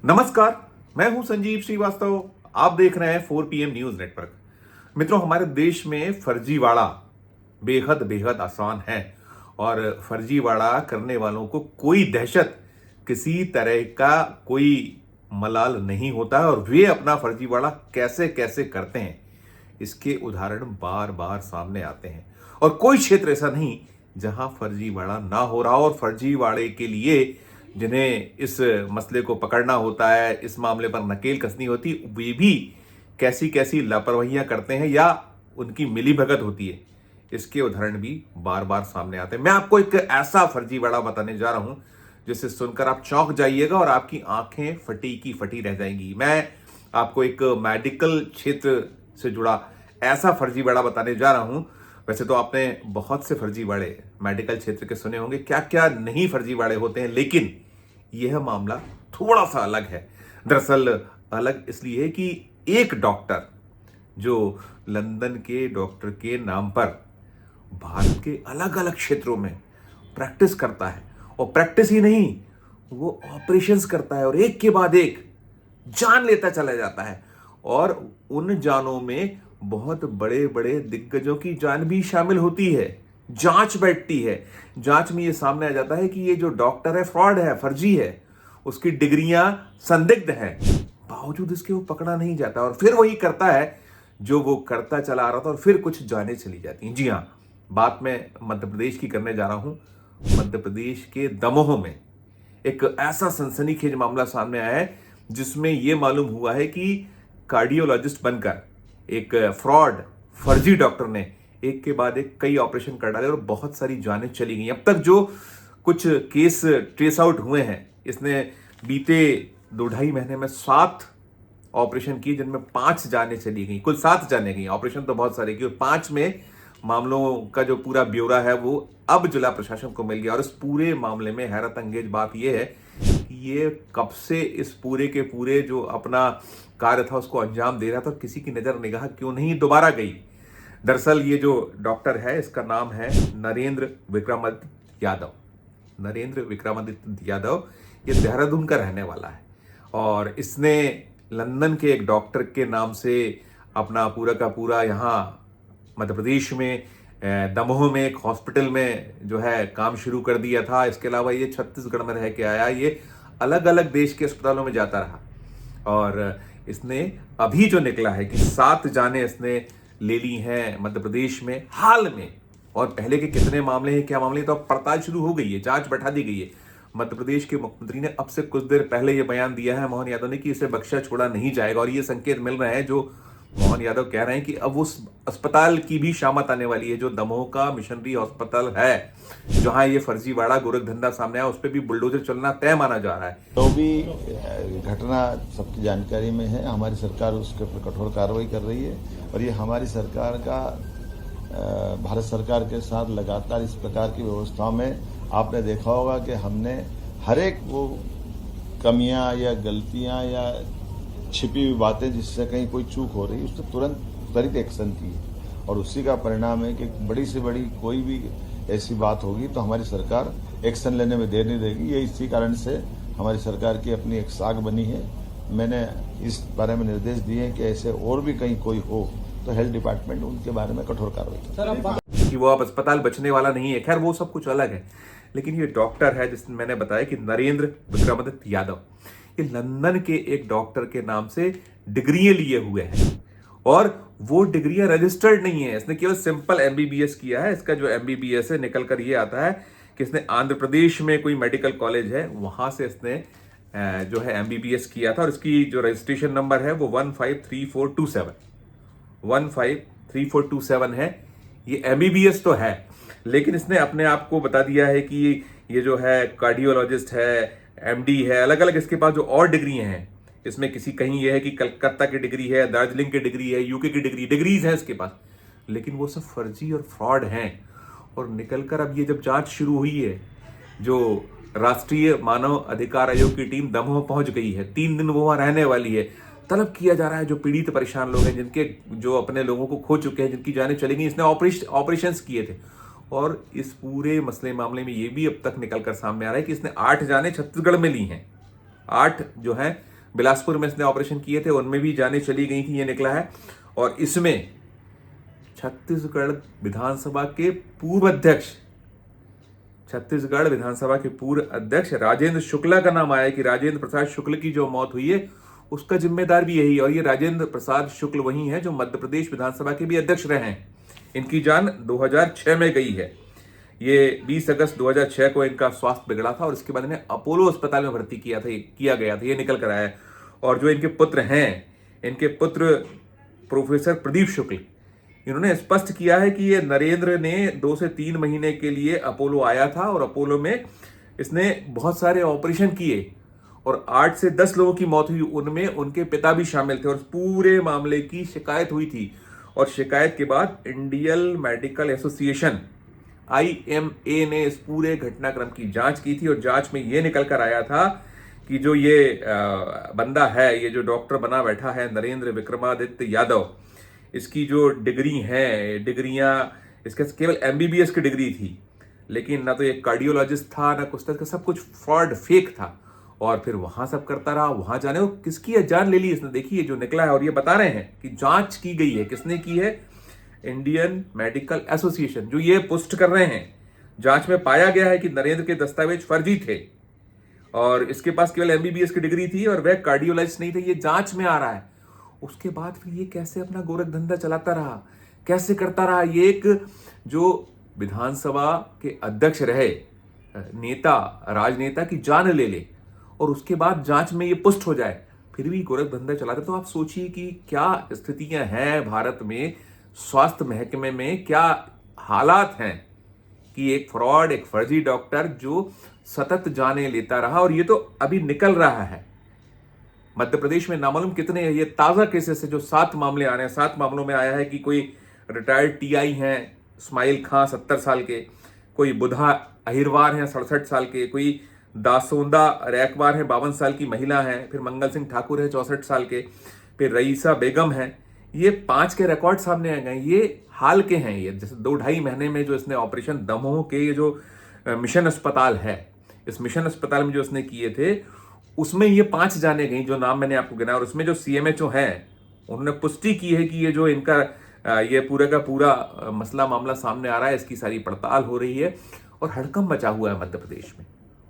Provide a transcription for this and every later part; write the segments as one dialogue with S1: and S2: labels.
S1: नमस्कार, मैं हूं संजीव श्रीवास्तव। आप देख रहे हैं 4PM न्यूज नेटवर्क। मित्रों, हमारे देश में फर्जीवाड़ा बेहद बेहद आसान है और फर्जीवाड़ा करने वालों को कोई दहशत, किसी तरह का कोई मलाल नहीं होता है और वे अपना फर्जीवाड़ा कैसे कैसे करते हैं, इसके उदाहरण बार बार सामने आते हैं। और कोई क्षेत्र ऐसा नहीं जहां फर्जीवाड़ा ना हो रहा हो और फर्जीवाड़े के लिए जिन्हें इस मसले को पकड़ना होता है, इस मामले पर नकेल कसनी होती, वे भी कैसी कैसी लापरवाहियां करते हैं या उनकी मिलीभगत होती है, इसके उदाहरण भी बार बार सामने आते हैं। मैं आपको एक ऐसा फर्जीवाड़ा बताने जा रहा हूं जिसे सुनकर आप चौंक जाइएगा और आपकी आंखें फटी की फटी रह जाएंगी। मैं आपको एक मेडिकल क्षेत्र से जुड़ा ऐसा फर्जीवाड़ा बताने जा रहा हूं। वैसे तो आपने बहुत से फर्जीवाड़े मेडिकल क्षेत्र के सुने होंगे, क्या क्या नहीं फर्जीवाड़े होते हैं, लेकिन यह मामला थोड़ा सा अलग है। दरअसल अलग इसलिए कि एक डॉक्टर जो लंदन के डॉक्टर के नाम पर भारत के अलग अलग क्षेत्रों में प्रैक्टिस करता है, और प्रैक्टिस ही नहीं, वो ऑपरेशंस करता है और एक के बाद एक जान लेता चला जाता है। और उन जानों में बहुत बड़े बड़े दिग्गजों की जान भी शामिल होती है। जांच बैठती है, जांच में ये सामने आ जाता है कि ये जो डॉक्टर है फ्रॉड है, फर्जी है, उसकी डिग्रियां संदिग्ध हैं, बावजूद इसके वो पकड़ा नहीं जाता और फिर वही करता है जो वो करता चला आ रहा था और फिर कुछ जाने चली जाती हैं। जी हाँ, बात मैं मध्य प्रदेश की करने जा रहा हूं। मध्य प्रदेश के दमोह में एक ऐसा सनसनीखेज मामला सामने आया है जिसमें यह मालूम हुआ है कि कार्डियोलॉजिस्ट बनकर एक फ्रॉड फर्जी डॉक्टर ने एक के बाद एक कई ऑपरेशन कर डाले और बहुत सारी जानें चली गई। अब तक जो कुछ केस ट्रेस आउट हुए हैं, इसने बीते 2-2.5 महीने में 7 ऑपरेशन किए जिनमें 5 जानें चली गई। कुल 7 जानें गई, ऑपरेशन तो बहुत सारे किए। 5 में मामलों का जो पूरा ब्यौरा है वो अब जिला प्रशासन को मिल गया। और इस पूरे मामले में हैरत अंगेज बात यह है कि ये कब से इस पूरे के पूरे जो अपना कार्य था उसको अंजाम दे रहा था, किसी की नजर निगाह क्यों नहीं दोबारा गई। दरअसल ये जो डॉक्टर है, इसका नाम है नरेंद्र विक्रमादित्य यादव। नरेंद्र विक्रमादित्य यादव ये देहरादून का रहने वाला है और इसने लंदन के एक डॉक्टर के नाम से अपना पूरा का पूरा यहाँ मध्य प्रदेश में दमोह में एक हॉस्पिटल में जो है काम शुरू कर दिया था। इसके अलावा ये छत्तीसगढ़ में रह के आया, ये अलग अलग देश के अस्पतालों में जाता रहा और इसने अभी जो निकला है कि 7 जानें इसने ले ली हैं मध्य प्रदेश में हाल में। और पहले के कितने मामले हैं, क्या मामले हैं, तो अब पड़ताल शुरू हो गई है, जांच बैठा दी गई है। मध्य प्रदेश के मुख्यमंत्री ने अब से कुछ देर पहले यह बयान दिया है, मोहन यादव ने, कि इसे बख्शा छोड़ा नहीं जाएगा। और ये संकेत मिल रहे हैं, जो मोहन यादव कह रहे हैं, कि अब उस अस्पताल की भी शामत आने वाली है जो दमोह का मिशनरी अस्पताल है, जहां ये फर्जीवाड़ा गोरख धंधा सामने आया, उस पर भी बुलडोजर चलना तय माना जा रहा है।
S2: जो भी घटना सबकी जानकारी में है, हमारी सरकार उसके ऊपर कठोर कार्रवाई कर रही है और ये हमारी सरकार का भारत सरकार के साथ लगातार इस प्रकार की व्यवस्थाओं में आपने देखा होगा कि हमने हर एक वो कमियां या गलतियां या छिपी हुई बातें जिससे कहीं कोई चूक हो रही है उस पर तुरंत त्वरित एक्शन की है और उसी का परिणाम है कि बड़ी से बड़ी कोई भी ऐसी बात होगी तो हमारी सरकार एक्शन लेने में देर नहीं देगी। ये इसी कारण से हमारी सरकार की अपनी एक साख बनी है। मैंने इस बारे में निर्देश दिए हैं कि ऐसे और भी कहीं कोई हो तो हेल्थ डिपार्टमेंट उनके बारे में कठोर कार्रवाई करे।
S1: कि वो अब अस्पताल बचने वाला नहीं है, खैर वो सब कुछ अलग है, लेकिन ये डॉक्टर है जिसने मैंने बताया कि नरेंद्र विक्रमादित्य यादव, ये लंदन के एक डॉक्टर के नाम से डिग्रियां लिए हुए हैं और वो डिग्रियां रजिस्टर्ड नहीं है। इसने केवल सिंपल MBBS किया है। इसका जो MBBS है निकल कर ये आता है कि इसने आंध्र प्रदेश में कोई मेडिकल कॉलेज है, वहां से इसने जो है MBBS किया था और इसकी जो रजिस्ट्रेशन नंबर है वो 153427 है। ये MBBS तो है, लेकिन इसने अपने आप को बता दिया है कि ये जो है कार्डियोलॉजिस्ट है, MD है, अलग अलग इसके पास जो और डिग्रियां हैं, इसमें किसी कहीं यह है कि कलकत्ता की डिग्री है, दार्जिलिंग की डिग्री है, UK की डिग्रीज हैं इसके पास, लेकिन वो सब फर्जी और फ्रॉड हैं। और निकलकर अब ये जब जांच शुरू हुई है, जो राष्ट्रीय मानव अधिकार आयोग की टीम दमोह पहुंच गई है, 3 दिन वो वहां रहने वाली है, तलब किया जा रहा है जो पीड़ित परेशान लोग हैं, जिनके जो अपने लोगों को खो चुके हैं, जिनकी जानें चली गई। इसने ऑपरेशंस किए थे और इस पूरे मसले मामले में ये भी अब तक निकल कर सामने आ रहा है कि इसने 8 जानें छत्तीसगढ़ में ली हैं, 8 जो है बिलासपुर में इसने ऑपरेशन किए थे, उनमें भी जाने चली गई थी, ये निकला है। और इसमें छत्तीसगढ़ विधानसभा के पूर्व अध्यक्ष, छत्तीसगढ़ विधानसभा के पूर्व अध्यक्ष राजेंद्र शुक्ला का नाम आया कि राजेंद्र प्रसाद शुक्ल की जो मौत हुई है उसका जिम्मेदार भी यही। और ये राजेंद्र प्रसाद शुक्ल वही है जो मध्य प्रदेश विधानसभा के भी अध्यक्ष रहे हैं। इनकी जान 2006 में गई है। ये 20 अगस्त 2006 को इनका स्वास्थ्य बिगड़ा था और इसके बाद इन्हें अपोलो अस्पताल में भर्ती किया गया था, ये निकल कर आया है। और जो इनके पुत्र हैं, इनके पुत्र प्रोफेसर प्रदीप शुक्ल, इन्होंने स्पष्ट किया है कि ये नरेंद्र ने 2 से 3 महीने के लिए अपोलो आया था और अपोलो में इसने बहुत सारे ऑपरेशन किए और 8 से 10 लोगों की मौत हुई, उनमें उनके पिता भी शामिल थे। और पूरे मामले की शिकायत हुई थी और शिकायत के बाद इंडियन मेडिकल एसोसिएशन IMA ने इस पूरे घटनाक्रम की जांच की थी और जांच में यह निकल कर आया था कि जो ये बंदा है, ये जो डॉक्टर बना बैठा है नरेंद्र विक्रमादित्य यादव, इसकी जो डिग्रियां इसके केवल MBBS की डिग्री थी, लेकिन ना तो ये कार्डियोलॉजिस्ट था ना कुछ था, सब कुछ फ्रॉड फेक था। और फिर वहां सब करता रहा, वहां जाने वो किसकी जान ले ली इसने। देखिए जो निकला है और ये बता रहे हैं कि जांच की गई है। किसने की है? इंडियन मेडिकल एसोसिएशन, जो ये पुष्ट कर रहे हैं। जांच में पाया गया है कि नरेंद्र के दस्तावेज फर्जी थे और इसके पास केवल MBBS की डिग्री थी और वह कार्डियोलॉजिस्ट नहीं थे। ये जांच में आ रहा है। उसके बाद फिर ये कैसे अपना गोरख धंधा चलाता रहा, कैसे करता रहा। ये एक जो विधानसभा के अध्यक्ष रहे नेता, राजनेता की जान ले ले और उसके बाद जांच में ये पुष्ट हो जाए, फिर भी गोरख धंधा चलाते। तो आप सोचिए कि क्या स्थितियां हैं भारत में, स्वास्थ्य महकमे में क्या हालात हैं कि एक फ्रॉड, एक फर्जी डॉक्टर जो सतत जाने लेता रहा। और ये तो अभी निकल रहा है। मध्य प्रदेश में नामालूम कितने ये ताजा केसेस है जो 7 मामले आ रहे हैं। 7 मामलों में आया है कि कोई रिटायर्ड TI हैं इस्माइल खां 70 साल के, कोई बुधा अहिरवार हैं 67 साल के, कोई दासोंदा रैकवार है 52 साल की महिला है, फिर मंगल सिंह ठाकुर है 64 साल के, फिर रईसा बेगम है। ये 5 के रिकॉर्ड सामने आ गए। ये हाल के हैं। ये जैसे 2-2.5 महीने में जो इसने ऑपरेशन दमोह के ये जो मिशन अस्पताल है, इस मिशन अस्पताल में जो इसने किए थे उसमें ये 5 जाने गई, जो नाम मैंने आपको गिनाया। और उसमें जो CMHO हैं उन्होंने पुष्टि की है कि ये जो इनका ये पूरा का पूरा मसला मामला सामने आ रहा है, इसकी सारी पड़ताल हो रही है और हड़कंप मचा हुआ है मध्य प्रदेश में।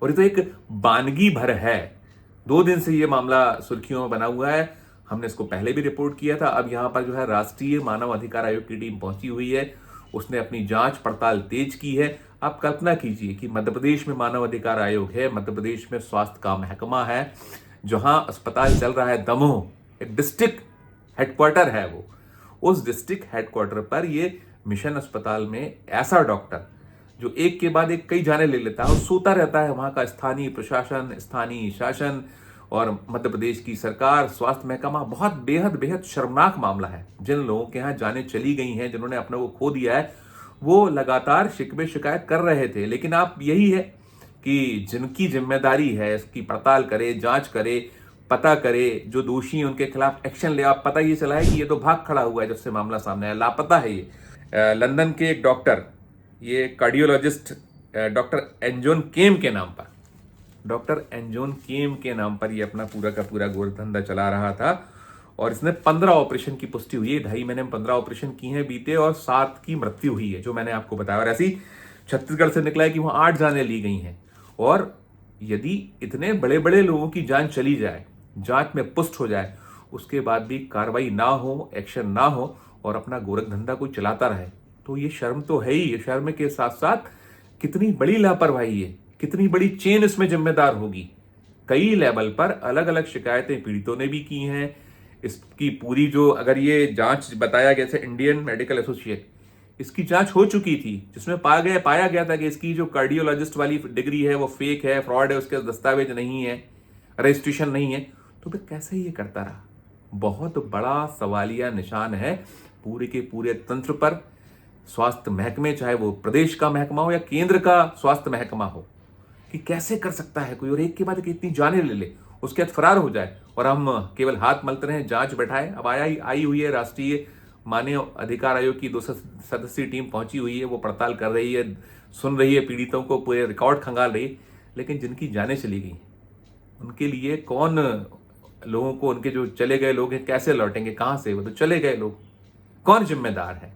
S1: और ये तो एक वानगी भर है। 2 दिन से ये मामला सुर्खियों में बना हुआ है। हमने इसको पहले भी रिपोर्ट किया था। अब यहाँ पर जो है राष्ट्रीय मानव अधिकार आयोग की टीम पहुंची हुई है, उसने अपनी जांच पड़ताल तेज की है। आप कल्पना कीजिए कि मध्य प्रदेश में मानव अधिकार आयोग है, मध्य प्रदेश में स्वास्थ्य का महकमा है, जहां अस्पताल चल रहा है दमोह, एक डिस्ट्रिक्ट हेडक्वार्टर है वो, उस डिस्ट्रिक्ट हेडक्वार्टर पर ये मिशन अस्पताल में ऐसा डॉक्टर जो एक के बाद एक कई जाने ले लेता है और सोता रहता है। वहां का स्थानीय प्रशासन, स्थानीय शासन और मध्य प्रदेश की सरकार, स्वास्थ्य महकमा, बहुत बेहद शर्मनाक मामला है। जिन लोगों के यहाँ जाने चली गई हैं, जिन्होंने अपने को खो दिया है, वो लगातार शिकवे शिकायत कर रहे थे। लेकिन आप यही है कि जिनकी जिम्मेदारी है इसकी पड़ताल करे, जांच करे, पता करे, जो दोषी हैं उनके खिलाफ एक्शन ले। आप पता ये चला है कि ये तो भाग खड़ा हुआ है जब से मामला सामने आया, लापता है ये। लंदन के एक डॉक्टर, ये कार्डियोलॉजिस्ट डॉक्टर एंजोन केम के नाम पर, डॉक्टर एंजोन केम के नाम पर ये अपना पूरा का पूरा गोरख धंधा चला रहा था और इसने 15 ऑपरेशन की पुष्टि हुई है। 2.5 महीने में 15 ऑपरेशन किए हैं बीते और 7 की मृत्यु हुई है, जो मैंने आपको बताया। और ऐसी छत्तीसगढ़ से निकला है कि वहां 8 जानें ली गई हैं। और यदि इतने बड़े बड़े लोगों की जान चली जाए, जांच में पुष्ट हो जाए, उसके बाद भी कार्रवाई ना हो, एक्शन ना हो और अपना गोरख धंधा कोई चलाता रहे, तो ये शर्म तो है ही। शर्म के साथ साथ कितनी बड़ी लापरवाही है, कितनी बड़ी चेन इसमें जिम्मेदार होगी। कई लेवल पर अलग अलग शिकायतें पीड़ितों ने भी की हैं। इसकी पूरी जो अगर ये जांच बताया गया था इंडियन मेडिकल एसोसिएशन, इसकी जांच हो चुकी थी, जिसमें पाया गया था कि इसकी जो कार्डियोलॉजिस्ट वाली डिग्री है वो फेक है, फ्रॉड है, उसके दस्तावेज नहीं है, रजिस्ट्रेशन नहीं है। तो फिर कैसे ये करता रहा? बहुत बड़ा सवालिया निशान है पूरे के पूरे तंत्र पर, स्वास्थ्य महकमे, चाहे वो प्रदेश का महकमा हो या केंद्र का स्वास्थ्य महकमा हो, कि कैसे कर सकता है कोई और एक के बाद एक इतनी जाने ले ले, उसके बाद फरार हो जाए और हम केवल हाथ मलते रहे, जांच बैठाए। अब आई हुई है राष्ट्रीय मानव अधिकार आयोग की 2 सदस्यीय टीम पहुंची हुई है, वो पड़ताल कर रही है, सुन रही है पीड़ितों को, पूरे रिकॉर्ड खंगाल रही है। लेकिन जिनकी जानें चली गई उनके लिए कौन लोगों को, उनके जो चले गए लोग हैं कैसे लौटेंगे, कहां से? वो तो चले गए लोग, कौन जिम्मेदार है?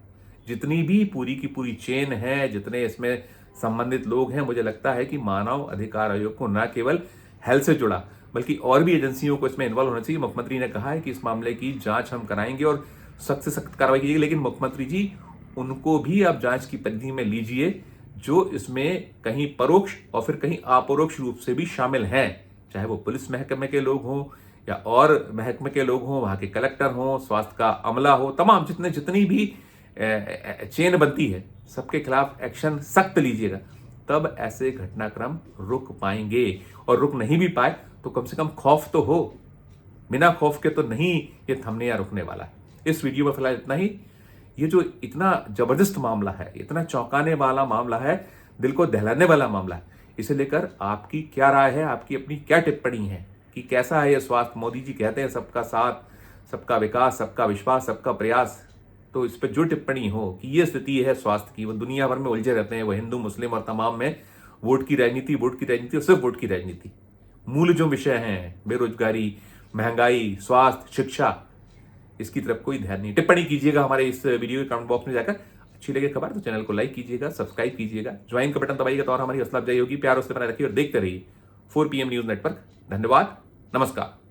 S1: जितनी भी पूरी की पूरी चेन है, जितने इसमें संबंधित लोग हैं, मुझे लगता है कि मानव अधिकार आयोग को न केवल हेल्थ से जुड़ा बल्कि और भी एजेंसियों को इसमें इन्वॉल्व होना चाहिए। मुख्यमंत्री ने कहा है कि इस मामले की जांच हम कराएंगे और सख्त से सख्त कार्रवाई कीजिएगी, लेकिन मुख्यमंत्री जी उनको भी आप जांच की परिधि में लीजिए जो इसमें कहीं परोक्ष और फिर कहीं अपरोक्ष रूप से भी शामिल हैं, चाहे वो पुलिस महकमे के लोग हों या और महकमे के लोग हों, वहां के कलेक्टर हों, स्वास्थ्य का अमला हो, तमाम जितनी भी चेन बनती है, सबके खिलाफ एक्शन सख्त लीजिएगा, तब ऐसे घटनाक्रम रुक पाएंगे। और रुक नहीं भी पाए तो कम से कम खौफ तो हो, बिना खौफ के तो नहीं ये थमने या रुकने वाला है। इस वीडियो में फिलहाल इतना ही। ये जो इतना जबरदस्त मामला है, इतना चौंकाने वाला मामला है, दिल को दहलाने वाला मामला है, इसे लेकर आपकी क्या राय है, आपकी अपनी क्या टिप्पणी है कि कैसा है ये स्वास्थ्य? मोदी जी कहते हैं सबका साथ, सबका विकास, सबका विश्वास, सबका प्रयास। तो इस पर जो टिप्पणी हो कि ये स्थिति है स्वास्थ्य की, वो दुनिया भर में उलझे रहते हैं, वो हिंदू मुस्लिम और तमाम में वोट की राजनीति और सिर्फ वोट की राजनीति। मूल जो विषय हैं, बेरोजगारी, महंगाई, स्वास्थ्य, शिक्षा, इसकी तरफ कोई ध्यान नहीं। टिप्पणी कीजिएगा हमारे इस वीडियो के कमेंट बॉक्स में जाकर। अच्छी लगे खबर तो चैनल को लाइक कीजिएगा, सब्सक्राइब कीजिएगा, ज्वाइन का बटन दबाइएगा तो और हमारी हौसला अफजाई होगी। प्यार उससे बना रखिए और देखते रहिए 4 PM न्यूज नेटवर्क। धन्यवाद, नमस्कार।